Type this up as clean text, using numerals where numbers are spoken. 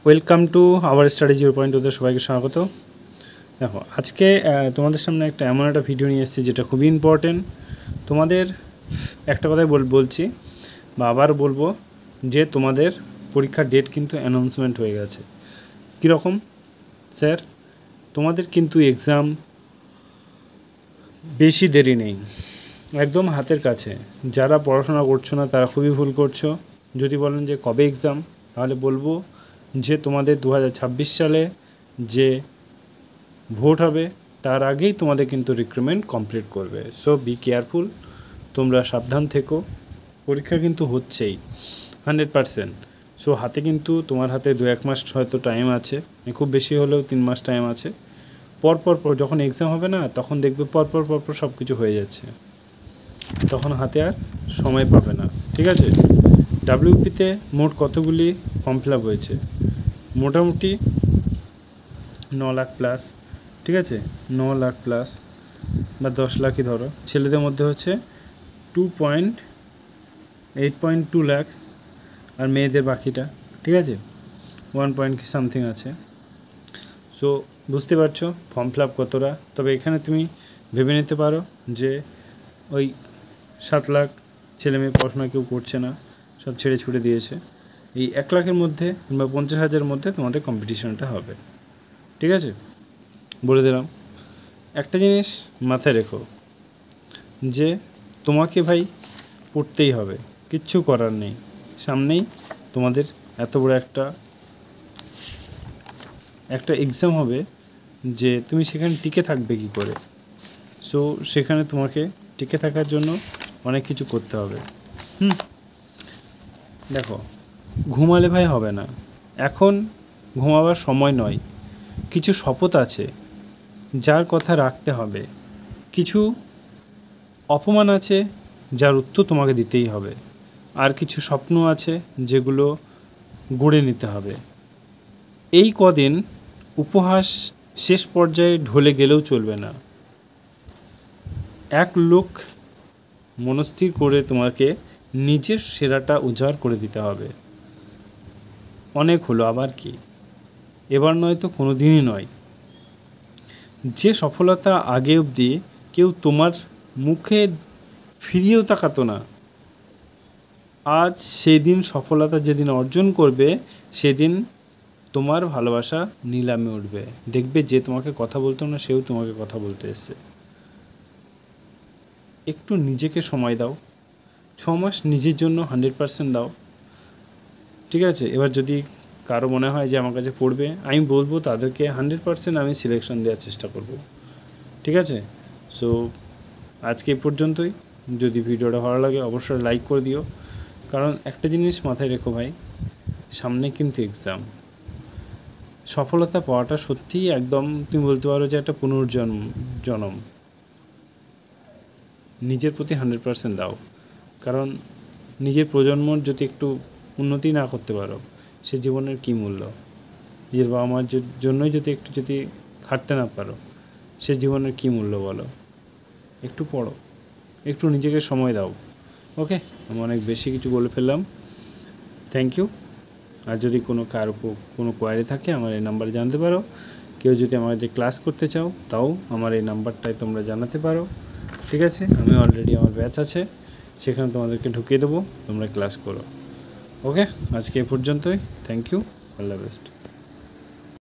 Welcome to our study 0.2 সবাইকে স্বাগত। দেখো আজকে তোমাদের সামনে এমন একটা ভিডিও নিয়ে এসেছি যেটা খুবই ইম্পর্টেন্ট। তোমাদের একটা কথাই বলছি বা আবার বলবো যে তোমাদের পরীক্ষার ডেট কিন্তু অ্যানাউন্সমেন্ট হয়ে গেছে। কীরকম স্যার? তোমাদের কিন্তু এক্সাম বেশি দেরি নেই, একদম হাতের কাছে। যারা পড়াশোনা করছো না তারা খুবই ভুল করছো। যদি বলেন যে কবে এক্সাম, তাহলে বলবো যে তোমাদের 2026 সালে যে ভোট হবে তার আগেই তোমাদের কিন্তু রিক্রুটমেন্ট কমপ্লিট করবে। সো বি কেয়ারফুল, তোমরা সাবধান থেকো। পরীক্ষা কিন্তু হচ্ছেই 100%। সো হাতে কিন্তু তোমার হাতে 2-1 মাস হয়তো টাইম আছে, খুব বেশি হলেও 3 মাস টাইম আছে। পরপর যখন এক্সাম হবে না তখন দেখবে পরপর সব কিছু হয়ে যাচ্ছে, তখন হাতে আর সময় পাবে না। ঠিক আছে? ডাব্লিউপিতে মোট কতগুলি ফর্ম ফিল আপ হয়েছে? মোটামুটি 9 লাখ প্লাস। ঠিক আছে, 9 লাখ প্লাস বা 10 লাখই ধরো। ছেলেদের মধ্যে হচ্ছে 8.2 লাখস, আর মেয়েদের বাকিটা। ঠিক আছে, 1 পয়েন্ট কি সামথিং আছে। সো বুঝতে পারছো ফর্ম ফিল আপ কতটা। তবে এখানে তুমি ভেবে নিতে পারো যে ওই 7 লাখ ছেলেমেয়ে পড়াশোনা কেউ করছে না, সব ছেড়ে ছুড়ে দিয়েছে। এই 1 লাখের মধ্যে কিংবা 50,000-এর মধ্যে তোমাদের কম্পিটিশনটা হবে। ঠিক আছে, বলে দিলাম। একটা জিনিস মাথায় রেখো যে তোমাকে ভাই পড়তেই হবে, কিচ্ছু করার নেই। সামনেই তোমাদের এত বড় একটা এক্সাম হবে যে তুমি সেখানে টিকে থাকবে কি করে। সো সেখানে তোমাকে টিকে থাকার জন্য অনেক কিছু করতে হবে। দেখো, ঘুমালে ভাই হবে না, এখন ঘুমাবার সময় নয়। কিছু শপথ আছে যার কথা রাখতে হবে, কিছু অপমান আছে যার উত্তর তোমাকে দিতেই হবে, আর কিছু স্বপ্ন আছে যেগুলো গড়ে নিতে হবে। এই কদিন উপহাস শেষ পর্যায়ে ঢলে গেলেও চলবে না। এক লোক মনস্থির করে তোমাকে নিজের সেরাটা উজাড় করে দিতে হবে। অনেক হলো, আবার কি? এবার নয় তো কোনো দিনই নয়। যে সফলতা আগে অবধি কেউ তোমার মুখে ফিরিয়েও তাকাতো না, আজ সেদিন সফলতা যেদিন অর্জন করবে সেদিন তোমার ভালোবাসা নিলামে উঠবে। দেখবে যে তোমাকে কথা বলতো না সেও তোমাকে কথা বলতে এসছে। একটু নিজেকে সময় দাও, 6 মাস নিজের জন্য 100% দাও। ঠিক আছে? এবার যদি কারো মনে হয় যে আমার কাছে পড়বে, আমি বলবো তাদেরকে 100% আমি সিলেকশন দেওয়ার চেষ্টা করব। ঠিক আছে? সো আজকে এই পর্যন্তই। যদি ভিডিওটা ভালো লাগে অবশ্যই লাইক করে দিও। কারণ একটা জিনিস মাথায় রেখো ভাই, সামনে কিন্তু এক্সাম। সফলতা পাওয়াটা সত্যিই একদম তুমি বলতে পারো যে একটা পুনর্জন্ম। নিজের প্রতি 100% দাও। কারণ নিজের প্রজন্মর যদি একটু উন্নতি না করতে পারো সে জীবনের কী মূল্য? নিজের বাবা মার জন্যই যদি খাটতে না পারো সে জীবনের কী মূল্য বলো? একটু পড়ো, একটু নিজেকে সময় দাও। ওকে, আমি অনেক বেশি কিছু বলে ফেললাম। Thank you. আর যদি কারো কোনো কোয়ারি থাকে আমার এই নাম্বারে জানতে পারো। কেউ যদি আমাদের ক্লাস করতে চাও তাও আমার এই নাম্বারটায় তোমরা জানাতে পারো। ঠিক আছে? আমি অলরেডি আমার ব্যাচ আছে, সেখানে তোমাদেরকে ঢুকিয়ে দেবো, তোমরা ক্লাস করো। ওকে, আজকে এ পর্যন্তই। Thank you, all the best.